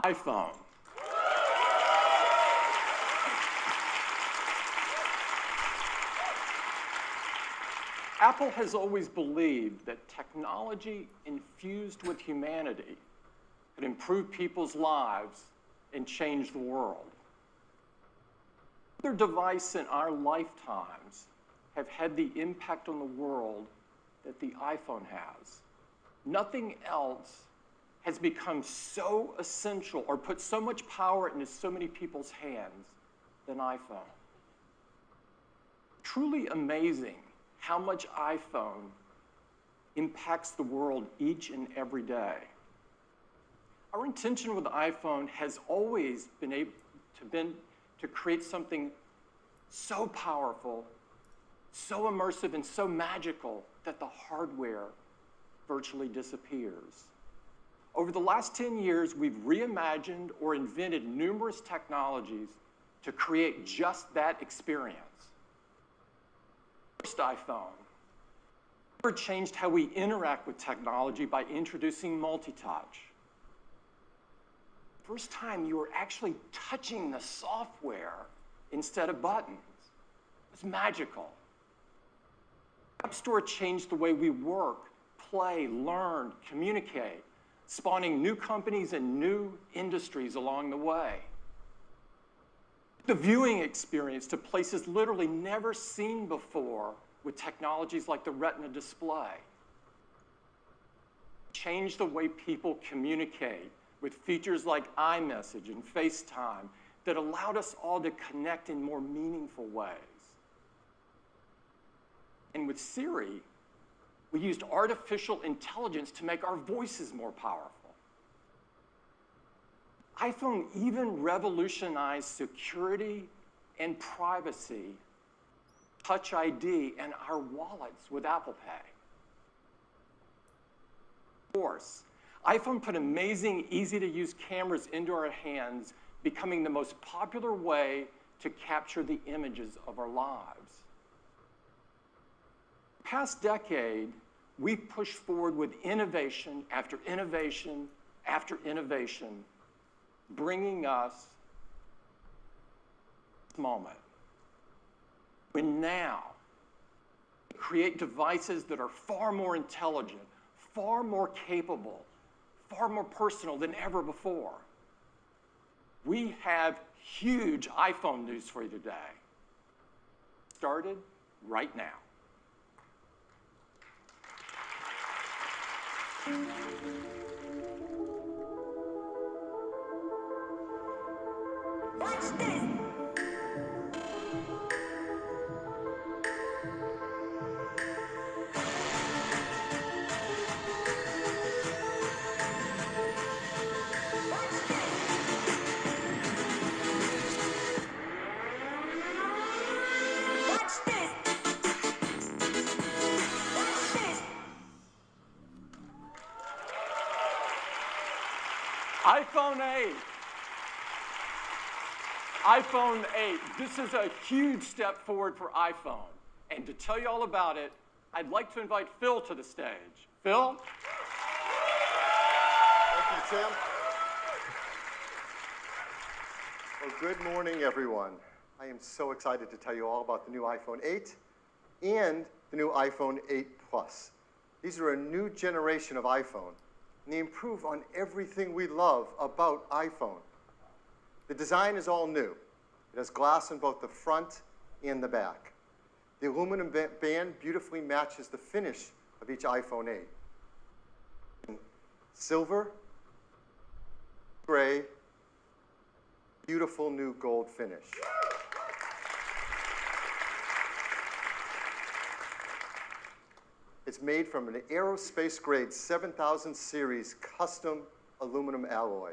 iPhone. Apple has always believed that technology infused with humanity could improve people's lives and change the world. Other devices in our lifetimes have had the impact on the world that the iPhone has. Nothing else has become so essential or put so much power into so many people's hands than iPhone. Truly amazing how much iPhone impacts the world each and every day. Our intention with the iPhone has always been to create something so powerful, so immersive, and so magical that the hardware virtually disappears. Over the last 10 years, we've reimagined or invented numerous technologies to create just that experience. First iPhone changed how we interact with technology by introducing multi-touch. First time you were actually touching the software instead of buttons. It was magical. App Store changed the way we work, play, learn, communicate, spawning new companies and new industries along the way. The viewing experience to places literally never seen before with technologies like the Retina display. Changed the way people communicate with features like iMessage and FaceTime that allowed us all to connect in more meaningful ways. And with Siri, we used artificial intelligence to make our voices more powerful. iPhone even revolutionized security and privacy, Touch ID, and our wallets with Apple Pay. Of course, iPhone put amazing, easy-to-use cameras into our hands, becoming the most popular way to capture the images of our lives. The past decade, we've pushed forward with innovation after innovation after innovation, bringing us this moment. When now we create devices that are far more intelligent, far more capable, far more personal than ever before. We have huge iPhone news for you today. Started right now. Watch this. iPhone 8. iPhone 8. This is a huge step forward for iPhone. And to tell you all about it, I'd like to invite Phil to the stage. Phil? Thank you, Tim. Well, good morning, everyone. I am so excited to tell you all about the new iPhone 8 and the new iPhone 8 Plus. These are a new generation of iPhone, and they improve on everything we love about iPhone. The design is all new. It has glass in both the front and the back. The aluminum band beautifully matches the finish of each iPhone 8. Silver, gray, beautiful new gold finish. It's made from an aerospace-grade 7000 series custom aluminum alloy.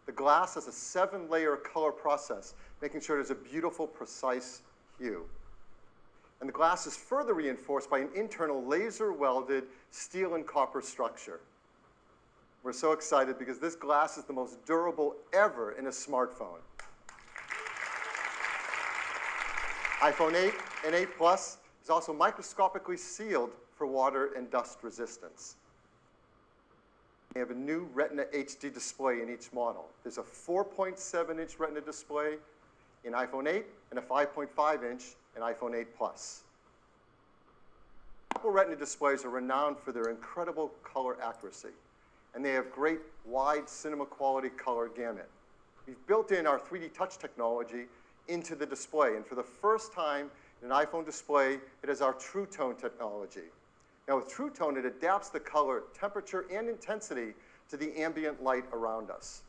The glass has a 7-layer color process, making sure there's a beautiful, precise hue. And the glass is further reinforced by an internal laser-welded steel and copper structure. We're so excited because this glass is the most durable ever in a smartphone. iPhone 8 and 8 Plus is also microscopically sealed for water and dust resistance. They have a new Retina HD display in each model. There's a 4.7-inch Retina display in iPhone 8 and a 5.5-inch in iPhone 8 Plus. Apple Retina displays are renowned for their incredible color accuracy, and they have great wide cinema quality color gamut. We've built in our 3D touch technology into the display, and for the first time in an iPhone display, it has our True Tone technology. Now with True Tone, it adapts the color, temperature, and intensity to the ambient light around us.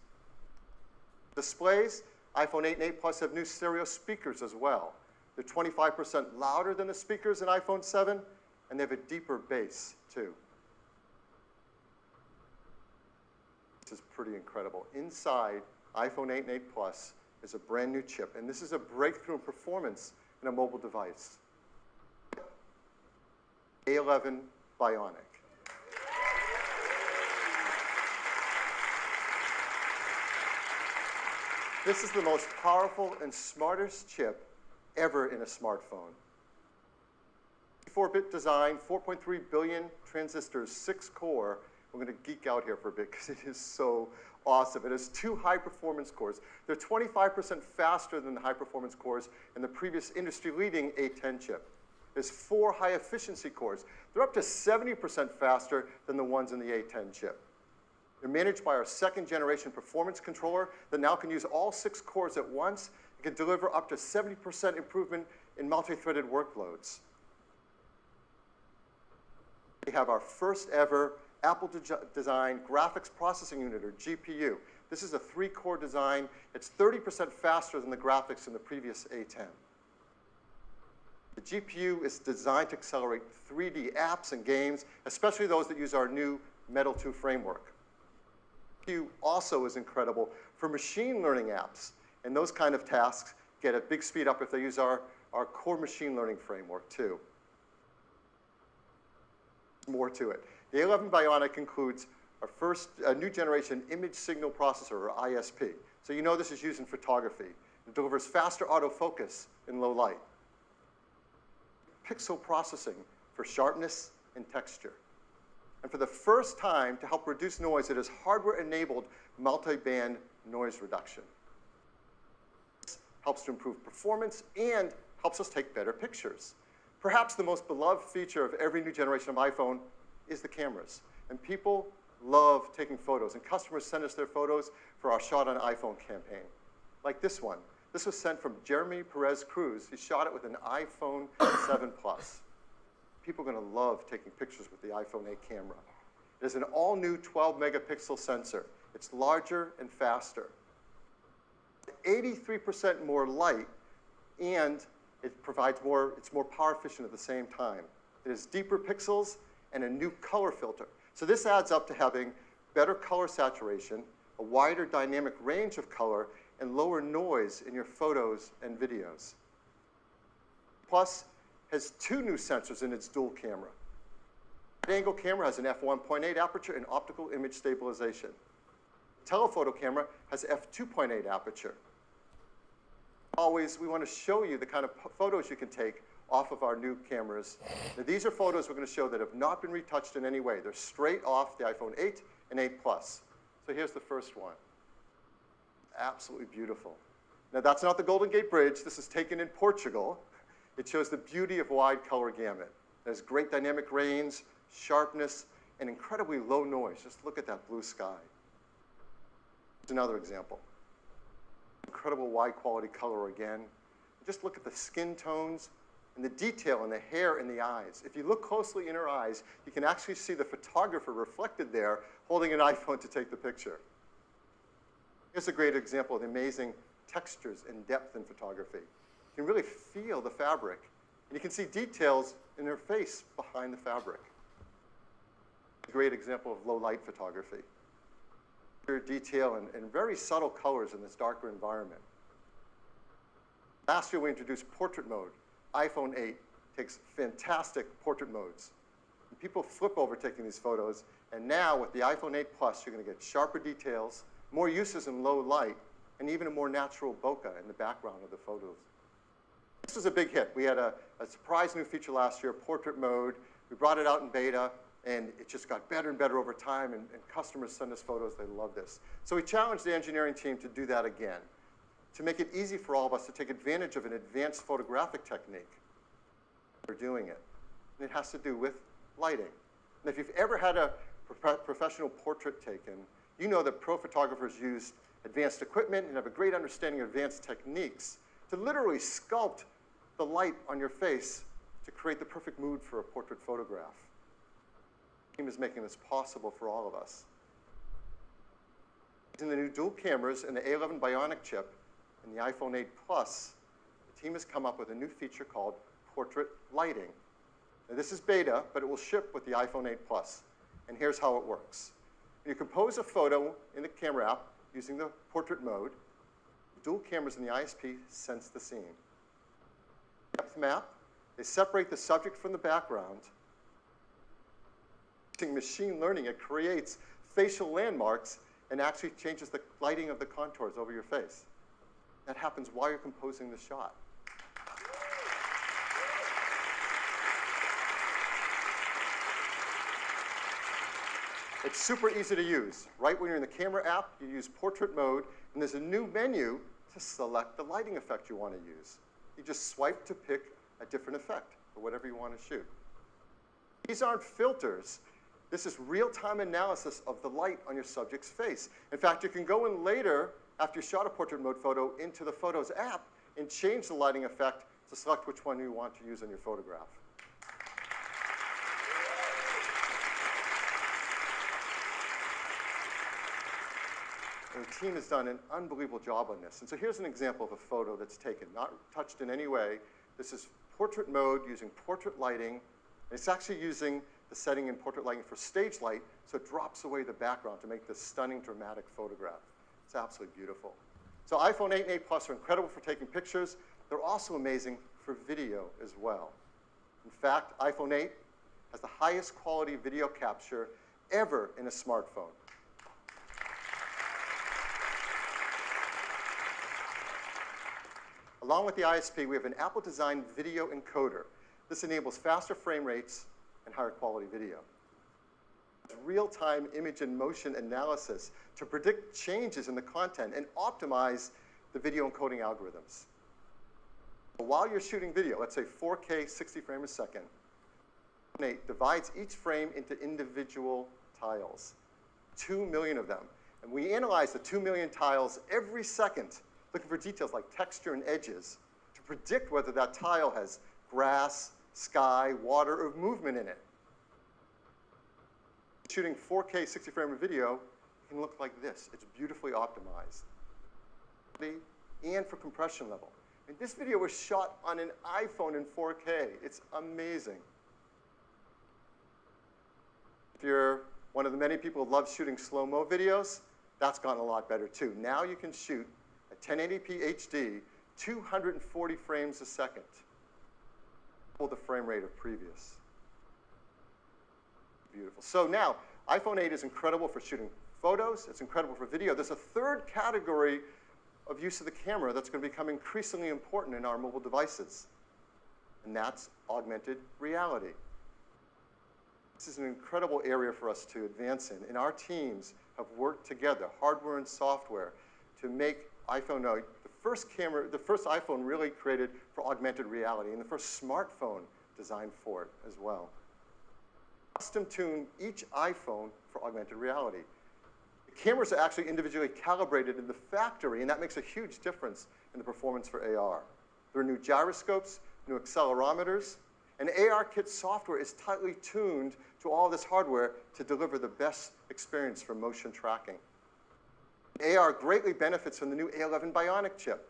Displays, iPhone 8 and 8 Plus have new stereo speakers as well. They're 25% louder than the speakers in iPhone 7, and they have a deeper bass too. This is pretty incredible. Inside iPhone 8 and 8 Plus is a brand new chip, and this is a breakthrough in performance in a mobile device. A11 Bionic. This is the most powerful and smartest chip ever in a smartphone. 4-bit design, 4.3 billion transistors, 6-core. We're going to geek out here for a bit because it is so awesome. It has 2 high-performance cores. They're 25% faster than the high-performance cores in the previous industry-leading A10 chip. There's 4 high-efficiency cores. They're up to 70% faster than the ones in the A10 chip. They're managed by our 2nd-generation performance controller that now can use all 6 cores at once and can deliver up to 70% improvement in multi-threaded workloads. We have our first ever Apple-designed graphics processing unit, or GPU. This is a 3-core design. It's 30% faster than the graphics in the previous A10. The GPU is designed to accelerate 3D apps and games, especially those that use our new Metal 2 framework. The GPU also is incredible for machine learning apps, and those kind of tasks get a big speed up if they use our core machine learning framework too. More to it. The A11 Bionic includes our first new generation image signal processor, or ISP. So you know this is used in photography. It delivers faster autofocus in low light. Pixel processing for sharpness and texture. And for the first time, to help reduce noise, it has hardware-enabled multi-band noise reduction. This helps to improve performance and helps us take better pictures. Perhaps the most beloved feature of every new generation of iPhone is the cameras. And people love taking photos. And customers send us their photos for our Shot on iPhone campaign. Like this one. This was sent from Jeremy Perez Cruz. He shot it with an iPhone 7 Plus. People are going to love taking pictures with the iPhone 8 camera. It is an all-new 12-megapixel sensor. It's larger and faster. 83% more light, and it provides it's more power efficient at the same time. It has deeper pixels and a new color filter. So this adds up to having better color saturation, a wider dynamic range of color, and lower noise in your photos and videos. Plus, has 2 new sensors in its dual camera. The wide-angle camera has an f1.8 aperture and optical image stabilization. The telephoto camera has f2.8 aperture. Always, we want to show you the kind of photos you can take off of our new cameras. Now, these are photos we're going to show that have not been retouched in any way. They're straight off the iPhone 8 and 8 Plus. So here's the first one. Absolutely beautiful. Now, that's not the Golden Gate Bridge. This is taken in Portugal. It shows the beauty of wide color gamut. There's great dynamic range, sharpness, and incredibly low noise. Just look at that blue sky. Here's another example. Incredible wide quality color again. Just look at the skin tones and the detail in the hair and the eyes. If you look closely in her eyes, you can actually see the photographer reflected there holding an iPhone to take the picture. Here's a great example of the amazing textures and depth in photography. You can really feel the fabric, and you can see details in her face behind the fabric. A great example of low light photography. Detail and very subtle colors in this darker environment. Last year, we introduced portrait mode. iPhone 8 takes fantastic portrait modes. And people flip over taking these photos, and now with the iPhone 8 Plus, you're going to get sharper details, more uses in low light, and even a more natural bokeh in the background of the photos. This was a big hit. We had a surprise new feature last year, portrait mode. We brought it out in beta. And it just got better and better over time, and customers send us photos. They love this. So we challenged the engineering team to do that again, to make it easy for all of us to take advantage of an advanced photographic technique. We're doing it. And it has to do with lighting. And if you've ever had a professional portrait taken, you know that pro photographers use advanced equipment and have a great understanding of advanced techniques to literally sculpt the light on your face to create the perfect mood for a portrait photograph. The team is making this possible for all of us. Using the new dual cameras and the A11 Bionic chip and the iPhone 8 Plus, the team has come up with a new feature called portrait lighting. Now, this is beta, but it will ship with the iPhone 8 Plus. And here's how it works. You compose a photo in the camera app using the portrait mode. Dual cameras in the ISP sense the scene. Depth map, they separate the subject from the background. Using machine learning, it creates facial landmarks and actually changes the lighting of the contours over your face. That happens while you're composing the shot. It's super easy to use. Right when you're in the camera app, you use portrait mode, and there's a new menu to select the lighting effect you want to use. You just swipe to pick a different effect for whatever you want to shoot. These aren't filters. This is real-time analysis of the light on your subject's face. In fact, you can go in later, after you shot a portrait mode photo, into the Photos app and change the lighting effect to select which one you want to use in your photograph. And the team has done an unbelievable job on this. And so here's an example of a photo that's taken, not touched in any way. This is portrait mode using portrait lighting. And it's actually using the setting in portrait lighting for stage light, so it drops away the background to make this stunning, dramatic photograph. It's absolutely beautiful. So iPhone 8 and 8 Plus are incredible for taking pictures. They're also amazing for video as well. In fact, iPhone 8 has the highest quality video capture ever in a smartphone. Along with the ISP, we have an Apple-designed video encoder. This enables faster frame rates and higher quality video. Real-time image and motion analysis to predict changes in the content and optimize the video encoding algorithms. While you're shooting video, let's say 4K, 60 frames a second, it divides each frame into individual tiles, 2 million of them. And we analyze the 2 million tiles every second, looking for details like texture and edges to predict whether that tile has grass, sky, water, or movement in it. Shooting 4K 60 frame of video can look like this. It's beautifully optimized. And for compression level. And this video was shot on an iPhone in 4K. It's amazing. If you're one of the many people who love shooting slow-mo videos, that's gotten a lot better too. Now you can shoot at 1080p HD, 240 frames a second. Double the frame rate of previous. Beautiful. So now, iPhone 8 is incredible for shooting photos. It's incredible for video. There's a third category of use of the camera that's going to become increasingly important in our mobile devices, and that's augmented reality. This is an incredible area for us to advance in, and our teams have worked together, hardware and software, to make iPhone 8 the first iPhone really created for augmented reality, and the first smartphone designed for it as well. Custom tune each iPhone for augmented reality. The cameras are actually individually calibrated in the factory, and that makes a huge difference in the performance for AR. There are new gyroscopes, new accelerometers, and ARKit software is tightly tuned to all this hardware to deliver the best experience for motion tracking. AR greatly benefits from the new A11 Bionic chip.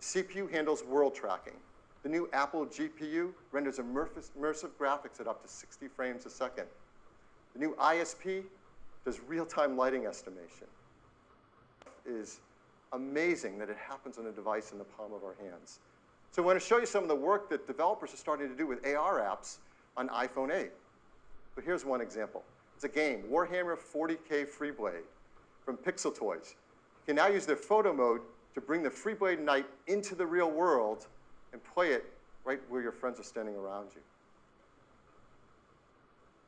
The CPU handles world tracking. The new Apple GPU renders immersive graphics at up to 60 frames a second. The new ISP does real-time lighting estimation. It is amazing that it happens on a device in the palm of our hands. So I want to show you some of the work that developers are starting to do with AR apps on iPhone 8. But here's one example. It's a game, Warhammer 40K Freeblade from Pixel Toys. You can now use their photo mode to bring the Freeblade Knight into the real world and play it right where your friends are standing around you.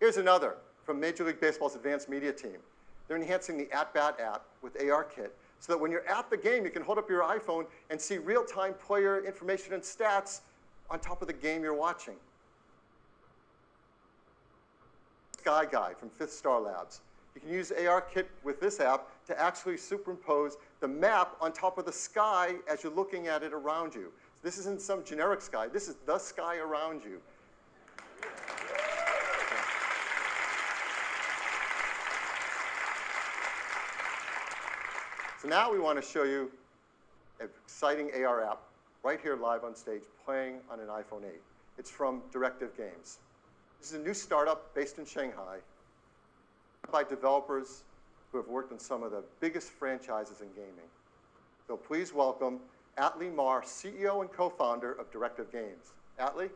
Here's another from Major League Baseball's advanced media team. They're enhancing the At-Bat app with ARKit so that when you're at the game, you can hold up your iPhone and see real-time player information and stats on top of the game you're watching. Sky Guide from Fifth Star Labs. You can use ARKit with this app to actually superimpose the map on top of the sky as you're looking at it around you. So this isn't some generic sky. This is the sky around you. So now we want to show you an exciting AR app right here live on stage playing on an iPhone 8. It's from Directive Games. This is a new startup based in Shanghai by developers who have worked on some of the biggest franchises in gaming. So please welcome Atlee Mar, CEO and co-founder of Directive Games. Atlee?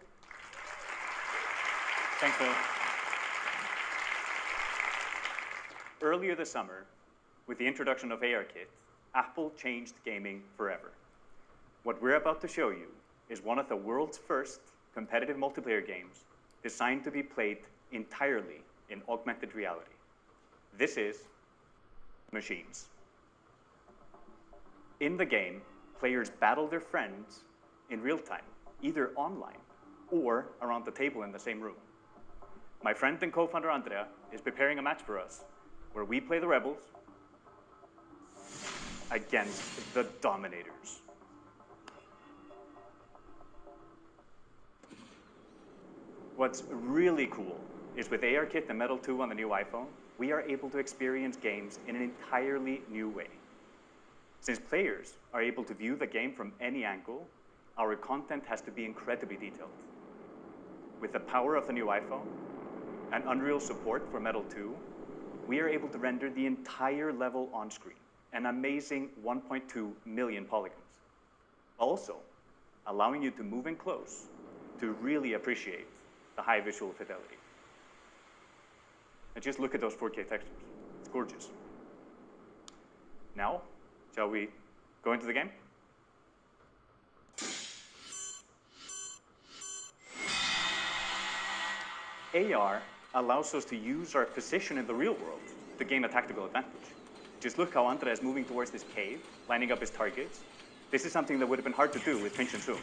Thanks, Phil. Earlier this summer, with the introduction of ARKit, Apple changed gaming forever. What we're about to show you is one of the world's first competitive multiplayer games designed to be played entirely in augmented reality. This is Machines. In the game, players battle their friends in real time, either online or around the table in the same room. My friend and co-founder Andrea is preparing a match for us where we play the rebels against the dominators. What's really cool is with ARKit and Metal 2 on the new iPhone, we are able to experience games in an entirely new way. Since players are able to view the game from any angle, our content has to be incredibly detailed. With the power of the new iPhone and Unreal support for Metal 2, we are able to render the entire level on screen, an amazing 1.2 million polygons. Also, allowing you to move in close to really appreciate the high visual fidelity. And just look at those 4K textures. It's gorgeous. Now, shall we go into the game? AR allows us to use our position in the real world to gain a tactical advantage. Just look how Andrea is moving towards this cave, lining up his targets. This is something that would have been hard to do with pinch and zoom.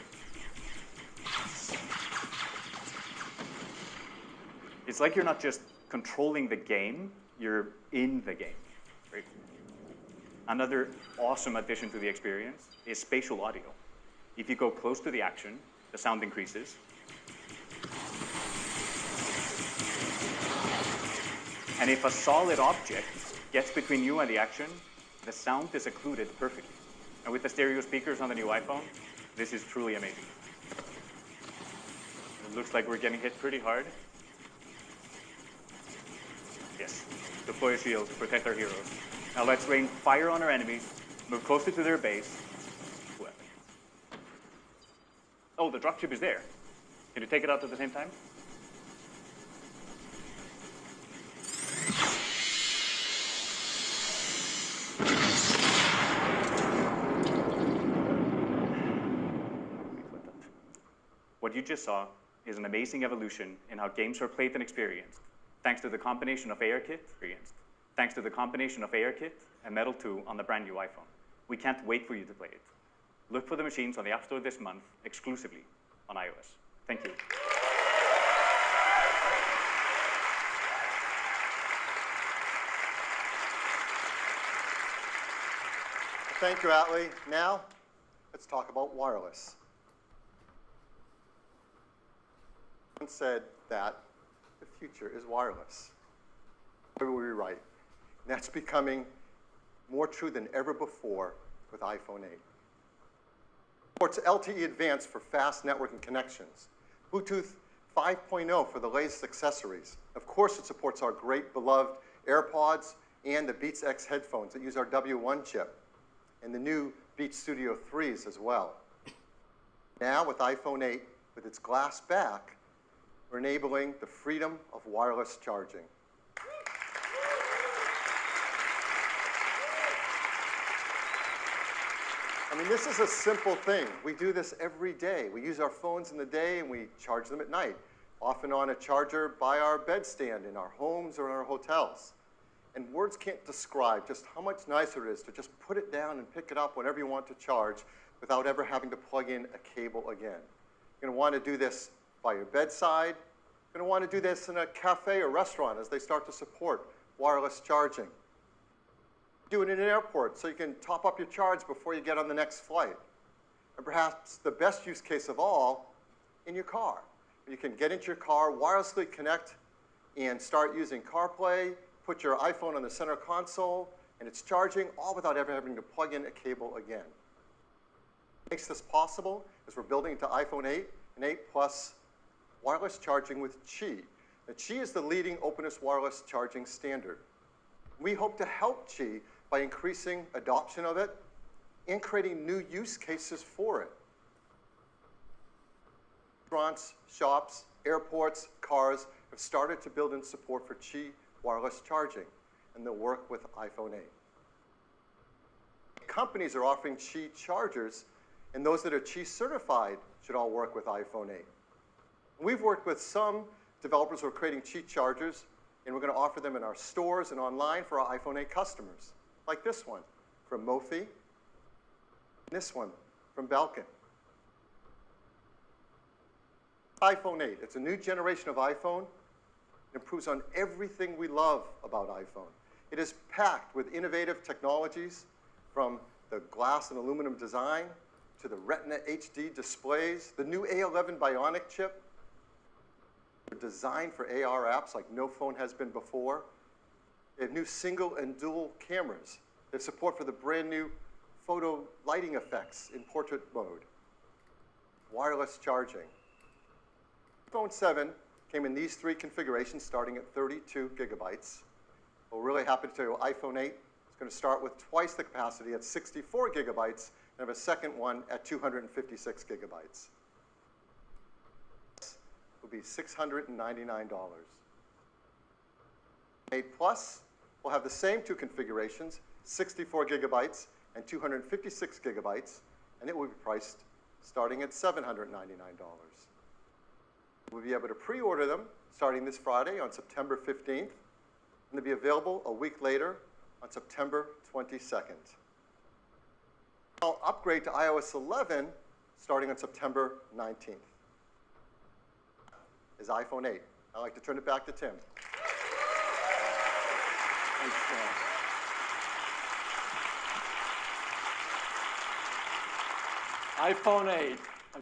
It's like you're not just controlling the game, you're in the game. Very cool. Another awesome addition to the experience is spatial audio. If you go close to the action, the sound increases. And if a solid object gets between you and the action, the sound is occluded perfectly. And with the stereo speakers on the new iPhone, this is truly amazing. It looks like we're getting hit pretty hard. Yes, deploy a shield, protect our heroes. Now let's rain fire on our enemies, move closer to their base. Oh, the dropship is there. Can you take it out at the same time? What you just saw is an amazing evolution in how games are played and experienced, thanks to the combination of ARKit and Metal 2 on the brand new iPhone. We can't wait for you to play it. Look for the machines on the App Store this month, exclusively on iOS. Thank you. Thank you, Atlee. Now, let's talk about wireless. Someone said that the future is wireless. Boy, were we right. And that's becoming more true than ever before with iPhone 8. Supports LTE Advanced for fast networking connections. Bluetooth 5.0 for the latest accessories. Of course, it supports our great beloved AirPods and the Beats X headphones that use our W1 chip, and the new Beats Studio 3s as well. Now, with iPhone 8, with its glass back, we're enabling the freedom of wireless charging. I mean, this is a simple thing. We do this every day. We use our phones in the day and we charge them at night. often on a charger by our bedstand in our homes or in our hotels. And words can't describe just how much nicer it is to just put it down and pick it up whenever you want to charge without ever having to plug in a cable again. You're going to want to do this by your bedside. You're going to want to do this in a cafe or restaurant as they start to support wireless charging. Do it in an airport so you can top up your charge before you get on the next flight. And perhaps the best use case of all, in your car. You can get into your car, wirelessly connect, and start using CarPlay, put your iPhone on the center console, and it's charging, all without ever having to plug in a cable again. What makes this possible is we're building into iPhone 8 and 8 Plus wireless charging with Qi. Now, Qi is the leading openness wireless charging standard. We hope to help Qi by increasing adoption of it and creating new use cases for it. Restaurants, shops, airports, cars have started to build in support for Qi wireless charging, and they'll work with iPhone 8. Companies are offering Qi chargers, and those that are Qi certified should all work with iPhone 8. We've worked with some developers who are creating Qi chargers, and we're going to offer them in our stores and online for our iPhone 8 customers, like this one from Mophie, and this one from Belkin. iPhone 8, it's a new generation of iPhone. It improves on everything we love about iPhone. It is packed with innovative technologies, from the glass and aluminum design to the Retina HD displays, the new A11 Bionic chip. They're designed for AR apps like no phone has been before. They have new single and dual cameras. They have support for the brand new photo lighting effects in portrait mode. Wireless charging. iPhone 7 came in these three configurations starting at 32 gigabytes. We're really happy to tell you iPhone 8 is going to start with twice the capacity at 64 gigabytes and have a second one at 256 gigabytes. This will be $699. 8 Plus will have the same two configurations, 64 gigabytes and 256 gigabytes, and it will be priced starting at $799. We'll be able to pre-order them starting this Friday on September 15th, and they'll be available a week later on September 22nd. I'll upgrade to iOS 11 starting on September 19th. Is iPhone 8. I'd like to turn it back to Tim. Thanks, iPhone 8.